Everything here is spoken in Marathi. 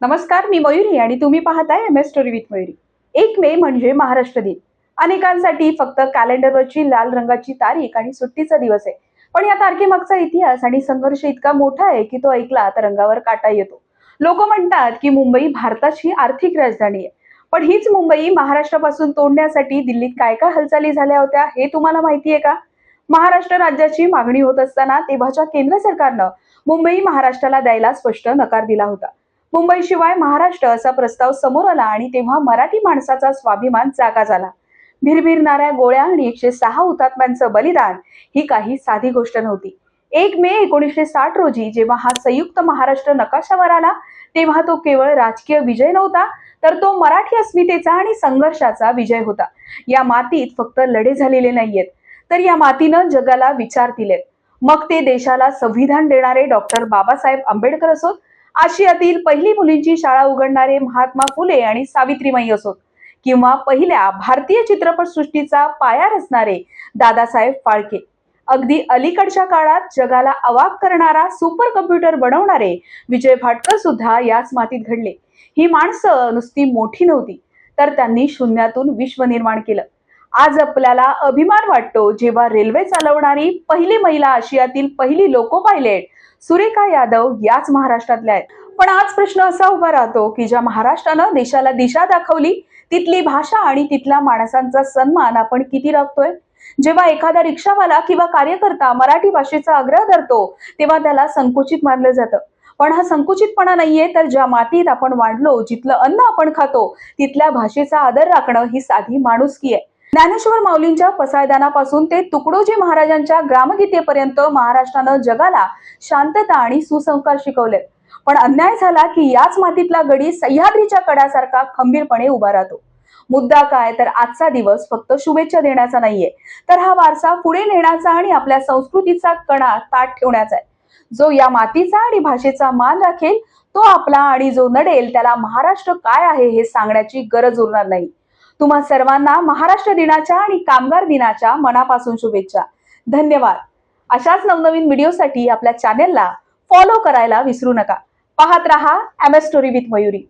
नमस्कार, मी मयुरी आणि तुम्ही पाहताय MS स्टोरी विथ मयुरी. 1 मे म्हणजे महाराष्ट्र दिन. अनेकांसाठी फक्त कॅलेंडरवरची लाल रंगाची तारीख आणि सुट्टीचा दिवस आहे. पण या तारखेमागचा इतिहास आणि संघर्ष इतका मोठा आहे की तो ऐकला तर रंगावर काटा येतो. लोक म्हणतात की मुंबई भारताची आर्थिक राजधानी आहे. पण हीच मुंबई महाराष्ट्रापासून तोडण्यासाठी दिल्लीत काय काय हालचाली झाल्या होत्या हे तुम्हाला माहिती आहे का? महाराष्ट्र राज्याची मागणी होत असताना तेव्हाच्या केंद्र सरकारनं मुंबई महाराष्ट्राला द्यायला स्पष्ट नकार दिला होता. मुंबईशिवाय महाराष्ट्र असा प्रस्ताव समोर आला आणि तेव्हा मराठी माणसाचा स्वाभिमान जागा झाला. भिरभिरणाऱ्या गोळ्या आणि 106 हुतात्म्यांचं बलिदान ही काही साधी गोष्ट नव्हती. 1 मे 1960 रोजी जेव्हा हा संयुक्त महाराष्ट्र नकाशावर आला, तेव्हा तो केवळ राजकीय विजय नव्हता, तर तो मराठी अस्मितेचा आणि संघर्षाचा विजय होता. या मातीत फक्त लढे झालेले नाहीयेत, तर या मातीनं जगाला विचार दिलेत. मग ते देशाला संविधान देणारे डॉक्टर बाबासाहेब आंबेडकर असोत, आशियातील पहिली मुलींची शाळा उघडणारे महात्मा फुले आणि सावित्रीबाई असोत, किंवा पहिल्या भारतीय चित्रपट सृष्टीचा पाया रचणारे दादासाहेब फाळके. अगदी अलीकडच्या काळात जगाला अवाक करणारा सुपर कम्प्युटर बनवणारे विजय भाटकर सुद्धा याच मातीत घडले. ही माणसं नुसती मोठी नव्हती, तर त्यांनी शून्यातून विश्व निर्माण केलं. आज आपल्याला अभिमान वाटतो जेव्हा रेल्वे चालवणारी पहिली महिला, आशियातील पहिली लोको पायलट सुरेखा यादव याच महाराष्ट्रातल्या आहेत. पण आज प्रश्न असा उभा राहतो की ज्या महाराष्ट्रानं देशाला दिशा दाखवली, तिथली भाषा आणि तिथल्या माणसांचा सन्मान आपण किती राखतोय? जेव्हा एखादा रिक्षावाला किंवा कार्यकर्ता मराठी भाषेचा आग्रह धरतो, तेव्हा त्याला संकुचित मानलं जातं. पण हा संकुचितपणा नाहीये, तर ज्या मातीत आपण वाढलो, जिथलं अन्न आपण खातो, तिथल्या भाषेचा आदर राखणं ही साधी माणुसकी आहे. ज्ञानेश्वर माऊलींच्या पसायदानापासून ते तुकडोजी महाराजांच्या ग्रामगीतेपर्यंत महाराष्ट्रानं जगाला शांतता आणि सुसंस्कार शिकवले. पण अन्याय झाला की याच मातीतला गडी सह्याद्रीच्या कड्यासारखा खंबीरपणे उभा राहतो. मुद्दा काय, तर आजचा दिवस फक्त शुभेच्छा देण्याचा नाहीये, तर हा वारसा पुढे नेण्याचा आणि आपल्या संस्कृतीचा कणा ताट ठेवण्याचा आहे. जो या मातीचा आणि भाषेचा मान राखेल तो आपला, आणि जो नडेल त्याला महाराष्ट्र काय आहे हे सांगण्याची गरज उरणार नाही. तुम्हा सर्वांना महाराष्ट्र दिनाच्या आणि कामगार दिनाच्या मनापासून शुभेच्छा. धन्यवाद. अशाच नवनवीन व्हिडिओसाठी आपल्या चॅनेलला फॉलो करायला विसरू नका. पाहत रहा MS स्टोरी विथ मयुरी.